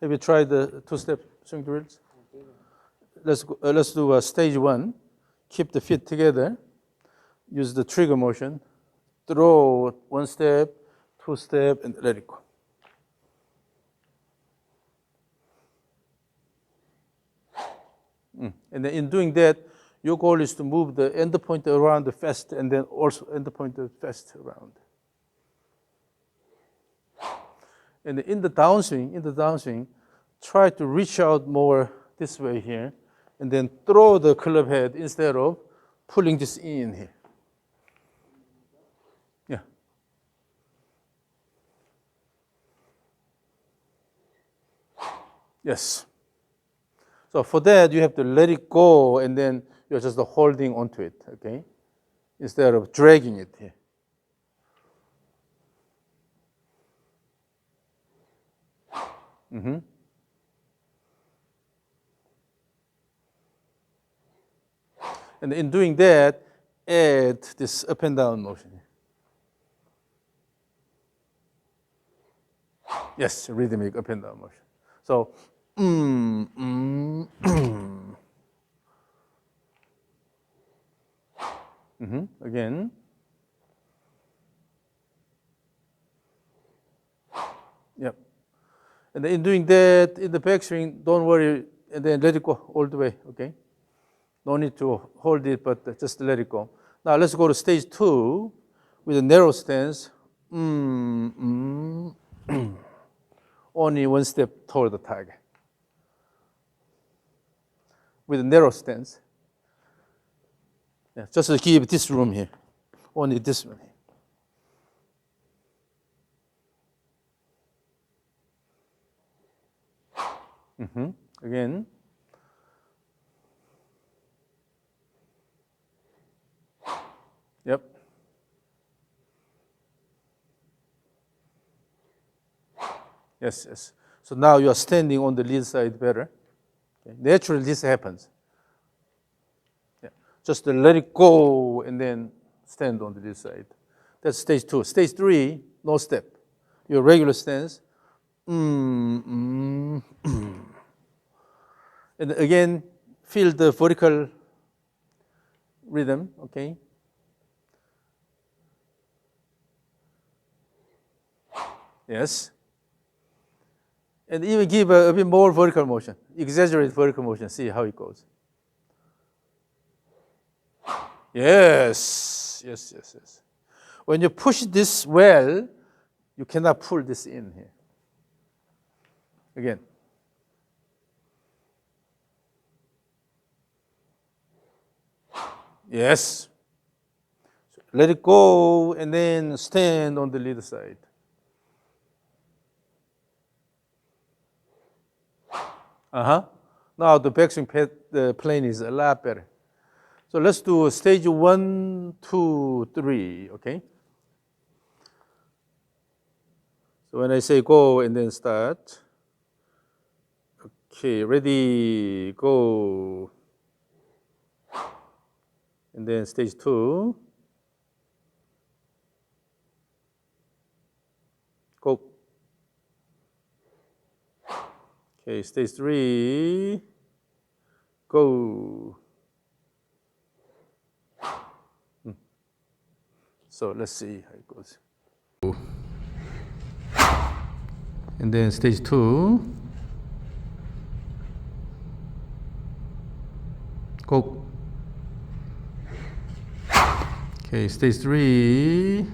Have you tried the two-step swing drills? Let's do stage 1. Keep the feet together. Use the trigger motion. Throw 1 step, 2 step, and let it go. And then in doing that, your goal is to move the end point around the fast, and then also end point fast around. And in the downswing, try to reach out more this way here, and then throw the club head instead of pulling this in here. Yeah. Yes. So for that, you have to let it go, and then you're just holding onto it, okay? Instead of dragging it here. And in doing that, add this up and down motion. Yes, rhythmic up and down motion. So, again. Yep. And in doing that, in the backswing, don't worry, and then let it go all the way, okay? No need to hold it, but just let it go. Now let's go to stage 2 with a narrow stance. Only 1 step toward the target. With a narrow stance. Yeah, just to give this room here. Only this one here. Again. Yep. Yes, yes. So now you are standing on the lead side better. Okay. Naturally, this happens. Yeah. Just let it go and then stand on the lead side. That's stage 2. Stage 3, no step. Your regular stance. And again, feel the vertical rhythm, okay? Yes. And even give a bit more vertical motion. Exaggerate vertical motion. See how it goes. Yes. Yes, yes, yes. When you push this well, you cannot pull this in here. Again. Yes. So let it go and then stand on the lead side. Now the backswing plane is a lot better. So let's do stage 1, 2, 3, okay? So when I say go and then start. Okay, ready, go. And then stage 2. Go. Okay, stage 3. Go. So let's see how it goes. And then stage 2. Go. Okay, stage 3.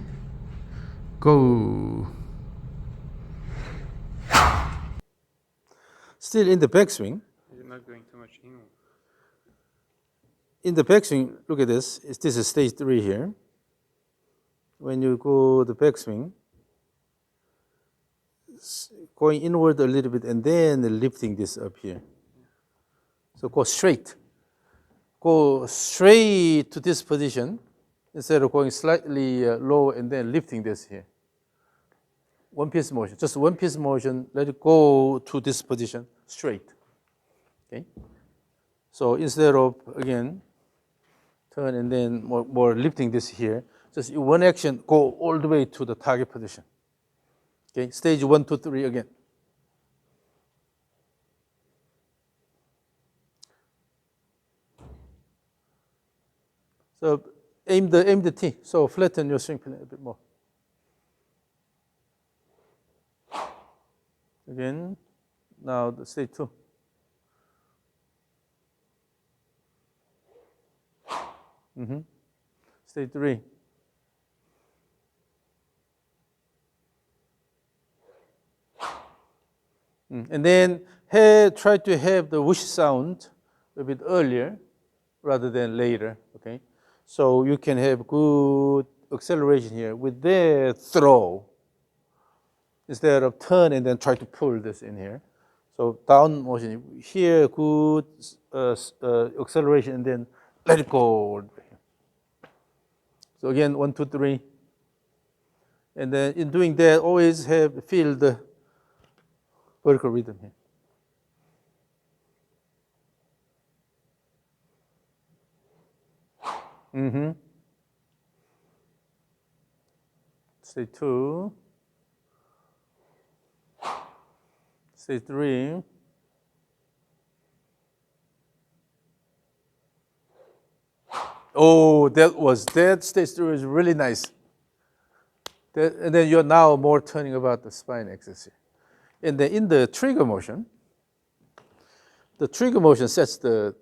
Go. Still in the backswing. You're not going too much in. In the backswing, look at this. This is stage 3 here. When you go the backswing, going inward a little bit and then lifting this up here. So go straight. Go straight to this position instead of going slightly low and then lifting this here. One piece motion, just one piece motion, let it go to this position, straight. Okay? So instead of, again, turn and then more lifting this here, just in one action, go all the way to the target position. Okay, stage 1, 2, 3 again. So aim the T. So flatten your swing plane a bit more. Again, now the stage 2. Stage 3. And then try to have the whoosh sound a bit earlier rather than later, okay? So you can have good acceleration here with the throw instead of turn and then try to pull this in here. So down motion here, good acceleration and then let it go. So again, 1, 2, 3. And then in doing that, always feel the vertical rhythm here. Stage 2. Stage 3. Oh, that stage 3 is really nice. And then you're now more turning about the spine axis here. And then in the trigger motion sets the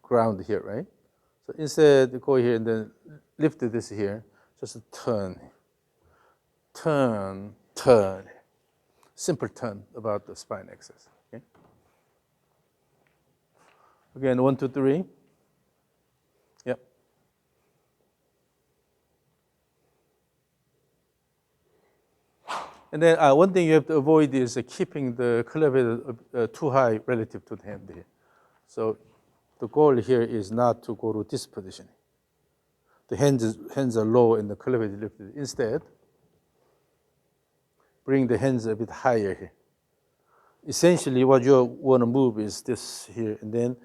ground here, right? So instead, you go here and then lift this here, just turn, simple turn about the spine axis. Okay. Again, 1, 2, 3. Yep. And then one thing you have to avoid is keeping the club head too high relative to the hand here. So the goal here is not to go to this position. The hands are low and the club head is lifted. Instead, bring the hands a bit higher here. Essentially, what you want to move is this here, and then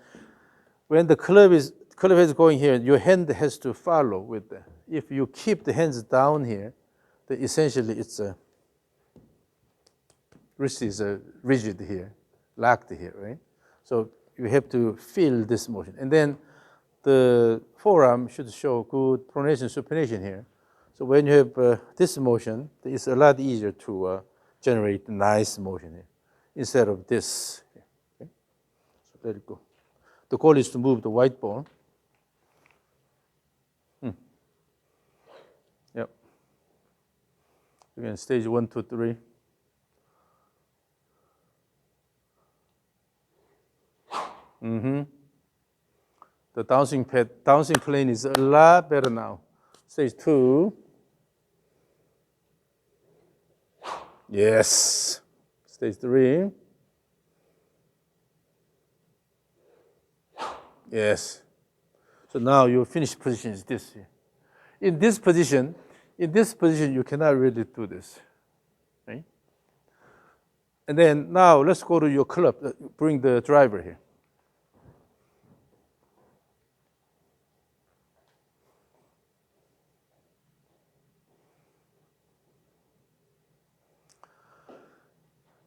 when the club head is going here, your hand has to follow with that. If you keep the hands down here, then essentially it's a wrist is rigid here, locked here, right? So you have to feel this motion. And then the forearm should show good pronation, supination here. So when you have this motion, it's a lot easier to generate nice motion here instead of this. Okay? So let it go. The goal is to move the white bone. Yep. Again, stage 1, 2, 3. The bouncing plane is a lot better now. Stage 2. Yes. Stage 3. Yes. So now your finished position is this here. In this position, you cannot really do this, right? And then now let's go to your club. Bring the driver here.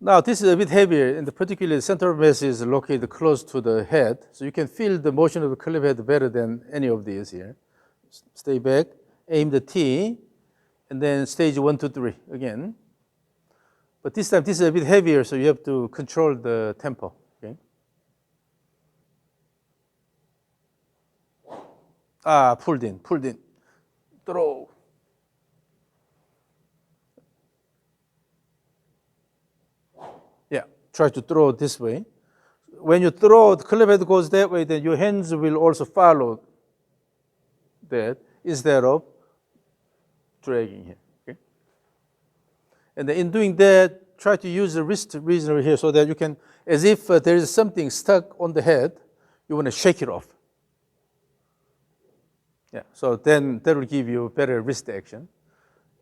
Now this is a bit heavier, and particularly the center of mass is located close to the head, so you can feel the motion of the club head better than any of these here. Stay back, aim the T, and then stage 1, 2, 3 again. But this time, this is a bit heavier, so you have to control the tempo, okay? Pulled in, throw. Yeah, try to throw this way. When you throw, the club head goes that way, then your hands will also follow that instead of dragging here, okay? And then in doing that, try to use the wrist reasonably here so that you can, as if there is something stuck on the head, you want to shake it off. Yeah, so then that will give you better wrist action.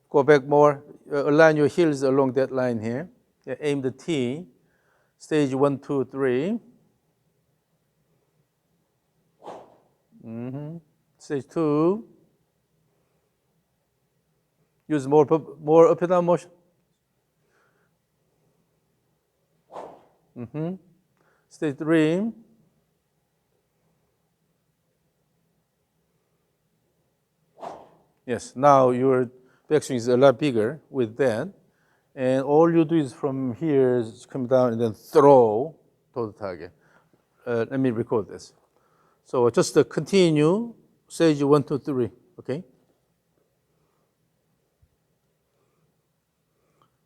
Go back more, align your heels along that line here. Yeah, aim the T, stage 1, 2, 3. Stage 2. Use more up and down motion. Stage 3. Yes, now your backswing is a lot bigger with that. And all you do is from here is come down and then throw to the target. Let me record this. So just continue stage 1, 2, 3. Okay.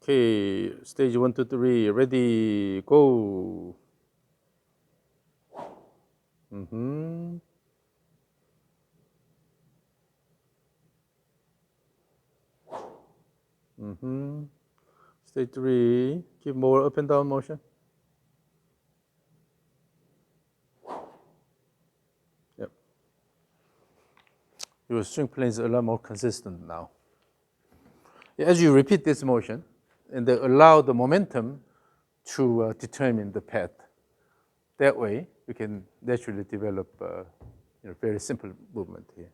Okay, stage 1, 2, 3. Ready, go. Mm-hmm. Mm-hmm. Stage 3. Give more up and down motion. Yep. Your string plane is a lot more consistent now. As you repeat this motion, and then allow the momentum to determine the path. That way, we can naturally develop very simple movement here.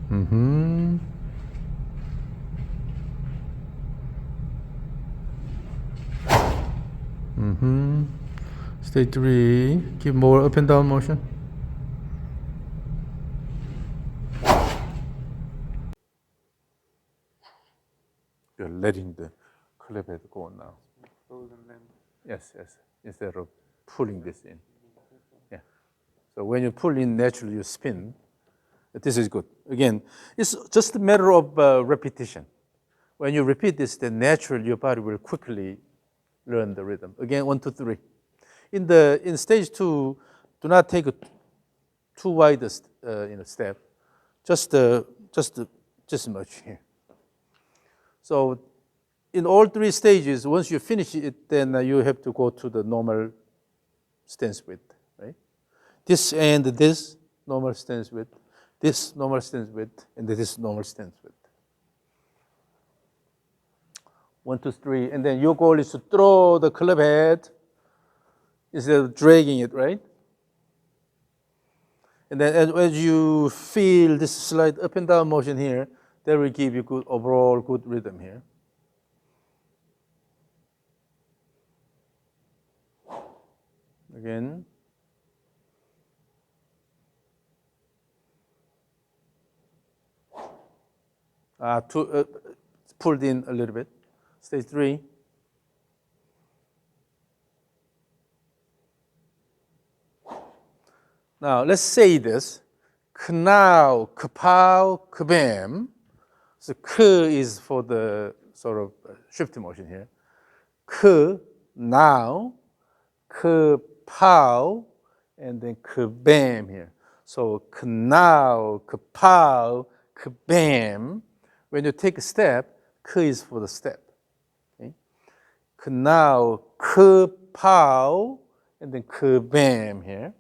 Mm-hmm. Mm-hmm. Stage 3, give more up and down motion. You're letting the club head go on now. Yes, yes. Instead of pulling this in. Yeah. So when you pull in, naturally you spin. This is good. Again, it's just a matter of repetition. When you repeat this, then naturally your body will quickly learn the rhythm. Again, 1, 2, 3. In stage 2, do not take a too wide step. Just much here. So in all 3 stages, once you finish it, then you have to go to the normal stance width, right? This and this normal stance width, this normal stance width, and this normal stance width. 1, 2, 3, and then your goal is to throw the club head instead of dragging it, right? And then as you feel this slight up and down motion here, that will give you good overall good rhythm here. Again. Pulled in a little bit. Stage 3. Now let's say this. Now, kapow, kabam. So k is for the sort of shift motion here. K, now, kapow, and then kabam here. So now, kapow, kabam. When you take a step, k is for the step. Okay? Now, kapow, and then kabam here.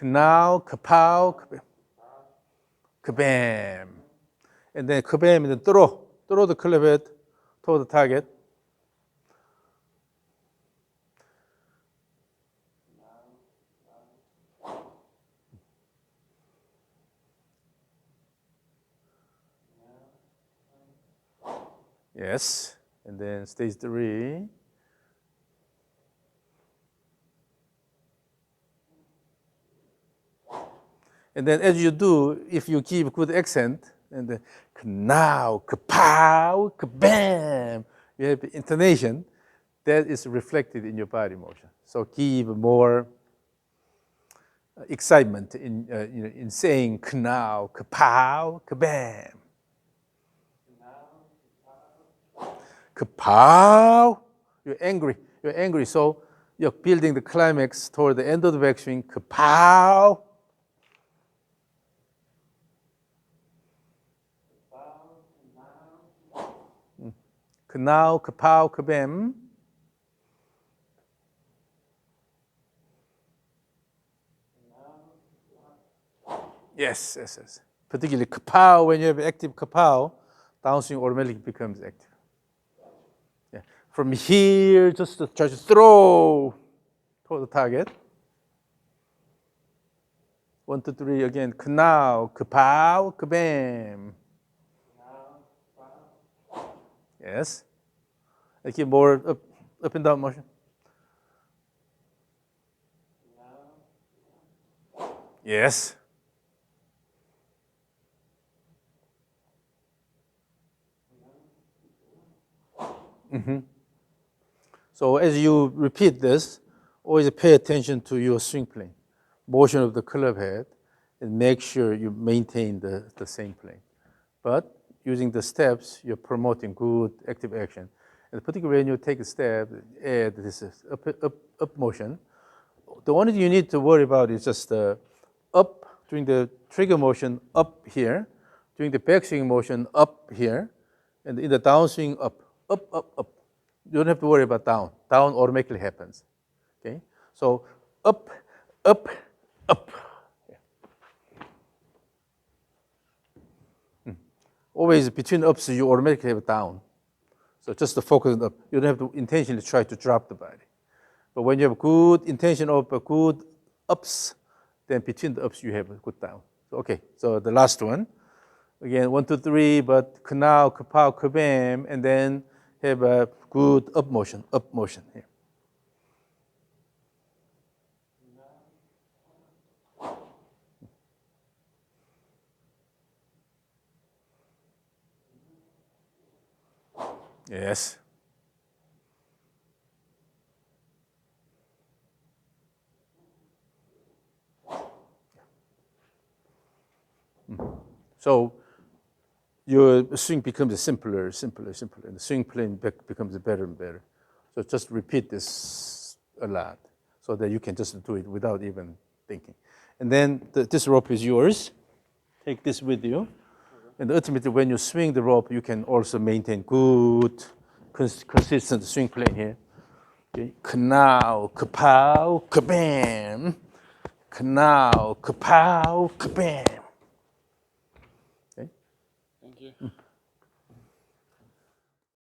Now, kapow, kabam. Kabam. And then kabam, and then throw the club head toward the target. Yes. And then stage 3. And then as you do, if you give good accent, and then now, kapow, kabam, you have intonation, that is reflected in your body motion. So give more excitement in saying now, kapow, kabam. Kapow, you're angry, so you're building the climax toward the end of the backswing, kapow. Now, kapow, kabam. Yes. Particularly kapow, when you have active kapow, downswing automatically becomes active. Yeah. From here, just to try to throw toward the target. 1, 2, 3, again. Now, kapow, kabam. Yes. I keep more up and down motion. Yes. So as you repeat this, always pay attention to your swing plane, motion of the club head, and make sure you maintain the same plane. But using the steps, you're promoting good active action. And particularly when you take a step, add this up motion. The only thing you need to worry about is just up during the trigger motion up here, during the backswing motion up here, and in the downswing up, up. You don't have to worry about down. Down automatically happens. Okay? So up, up, up. Always between ups, you automatically have a down. So just to focus on up. You don't have to intentionally try to drop the body. But when you have good intention of good ups, then between the ups you have a good down. So, okay, so the last one. Again, 1, 2, 3, but now, kapow, kabam, and then have a good up motion here. Yes. So your swing becomes simpler, and the swing plane becomes better and better. So just repeat this a lot so that you can just do it without even thinking. And then this rope is yours. Take this with you. And ultimately, when you swing the rope, you can also maintain good, consistent swing plane here. Okay. Now, kapow, kabam. Now, kapow, kabam. Okay. Thank you.